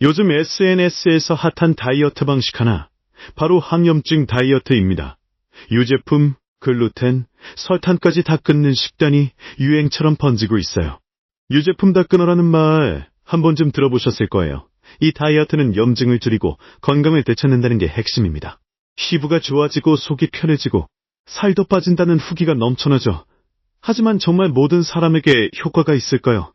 요즘 SNS에서 핫한 다이어트 방식 하나, 바로 항염증 다이어트입니다. 유제품, 글루텐, 설탕까지 다 끊는 식단이 유행처럼 번지고 있어요. 유제품 다 끊으라는 말 한 번쯤 들어보셨을 거예요. 이 다이어트는 염증을 줄이고 건강을 되찾는다는 게 핵심입니다. 피부가 좋아지고 속이 편해지고 살도 빠진다는 후기가 넘쳐나죠. 하지만 정말 모든 사람에게 효과가 있을까요?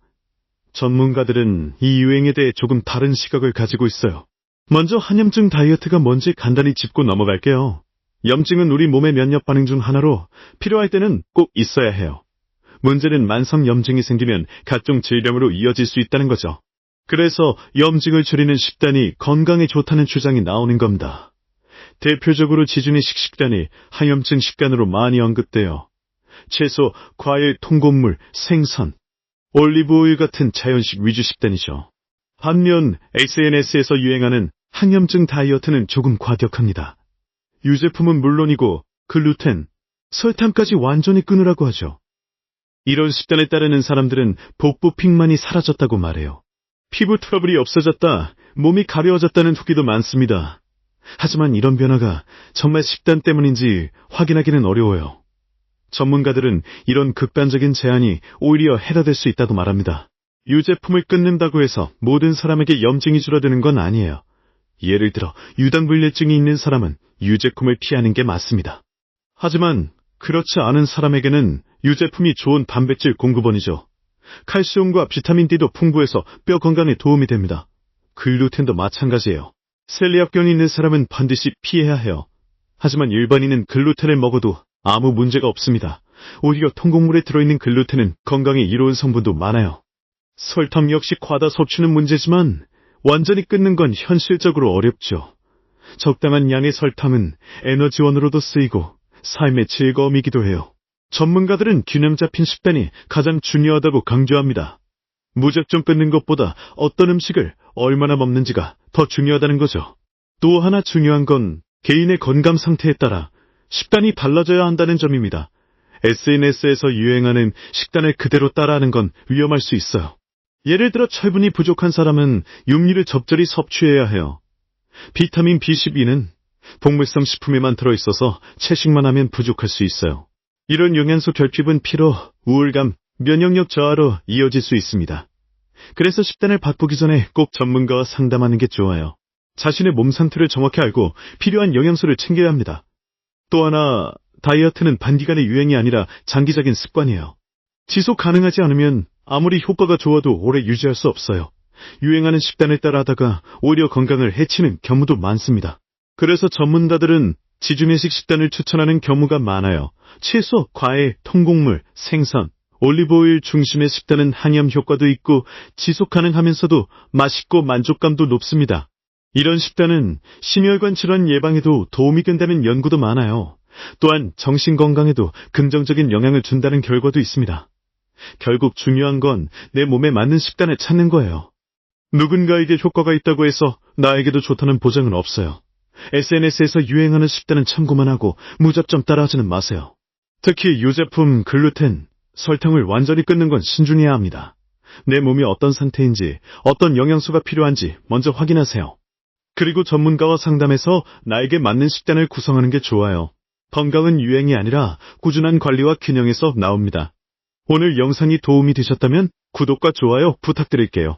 전문가들은 이 유행에 대해 조금 다른 시각을 가지고 있어요. 먼저 항염증 다이어트가 뭔지 간단히 짚고 넘어갈게요. 염증은 우리 몸의 면역 반응 중 하나로 필요할 때는 꼭 있어야 해요. 문제는 만성 염증이 생기면 각종 질병으로 이어질 수 있다는 거죠. 그래서 염증을 줄이는 식단이 건강에 좋다는 주장이 나오는 겁니다. 대표적으로 지중해식 식단이 항염증 식단으로 많이 언급돼요. 채소, 과일, 통곡물, 생선, 올리브오일 같은 자연식 위주 식단이죠. 반면 SNS에서 유행하는 항염증 다이어트는 조금 과격합니다. 유제품은 물론이고 글루텐, 설탕까지 완전히 끊으라고 하죠. 이런 식단에 따르는 사람들은 복부pik만이 사라졌다고 말해요. 피부 트러블이 없어졌다, 몸이 가벼워졌다는 후기도 많습니다. 하지만 이런 변화가 정말 식단 때문인지 확인하기는 어려워요. 전문가들은 이런 극단적인 제한이 오히려 해가 될 수 있다고 말합니다. 유제품을 끊는다고 해서 모든 사람에게 염증이 줄어드는 건 아니에요. 예를 들어 유당불내증이 있는 사람은 유제품을 피하는 게 맞습니다. 하지만 그렇지 않은 사람에게는 유제품이 좋은 단백질 공급원이죠. 칼슘과 비타민 D도 풍부해서 뼈 건강에 도움이 됩니다. 글루텐도 마찬가지예요. 셀리악병이 있는 사람은 반드시 피해야 해요. 하지만 일반인은 글루텐을 먹어도 아무 문제가 없습니다. 오히려 통곡물에 들어있는 글루텐은 건강에 이로운 성분도 많아요. 설탕 역시 과다 섭취는 문제지만 완전히 끊는 건 현실적으로 어렵죠. 적당한 양의 설탕은 에너지원으로도 쓰이고 삶의 즐거움이기도 해요. 전문가들은 균형 잡힌 식단이 가장 중요하다고 강조합니다. 무작정 끊는 것보다 어떤 음식을 얼마나 먹는지가 더 중요하다는 거죠. 또 하나 중요한 건 개인의 건강 상태에 따라 식단이 달라져야 한다는 점입니다. SNS에서 유행하는 식단을 그대로 따라하는 건 위험할 수 있어요. 예를 들어 철분이 부족한 사람은 육류를 적절히 섭취해야 해요. 비타민 B12는 복물성 식품에만 들어있어서 채식만 하면 부족할 수 있어요. 이런 영양소 결핍은 피로, 우울감, 면역력 저하로 이어질 수 있습니다. 그래서 식단을 바꾸기 전에 꼭 전문가와 상담하는 게 좋아요. 자신의 몸 상태를 정확히 알고 필요한 영양소를 챙겨야 합니다. 또 하나, 다이어트는 단기간의 유행이 아니라 장기적인 습관이에요. 지속 가능하지 않으면 아무리 효과가 좋아도 오래 유지할 수 없어요. 유행하는 식단을 따라 하다가 오히려 건강을 해치는 경우도 많습니다. 그래서 전문가들은 지중해식 식단을 추천하는 경우가 많아요. 채소, 과일, 통곡물, 생선, 올리브오일 중심의 식단은 항염 효과도 있고 지속 가능하면서도 맛있고 만족감도 높습니다. 이런 식단은 심혈관 질환 예방에도 도움이 된다는 연구도 많아요. 또한 정신건강에도 긍정적인 영향을 준다는 결과도 있습니다. 결국 중요한 건 내 몸에 맞는 식단을 찾는 거예요. 누군가에게 효과가 있다고 해서 나에게도 좋다는 보장은 없어요. SNS에서 유행하는 식단은 참고만 하고 무작정 따라하지는 마세요. 특히 유제품, 글루텐, 설탕을 완전히 끊는 건 신중해야 합니다. 내 몸이 어떤 상태인지, 어떤 영양소가 필요한지 먼저 확인하세요. 그리고 전문가와 상담해서 나에게 맞는 식단을 구성하는 게 좋아요. 건강은 유행이 아니라 꾸준한 관리와 균형에서 나옵니다. 오늘 영상이 도움이 되셨다면 구독과 좋아요 부탁드릴게요.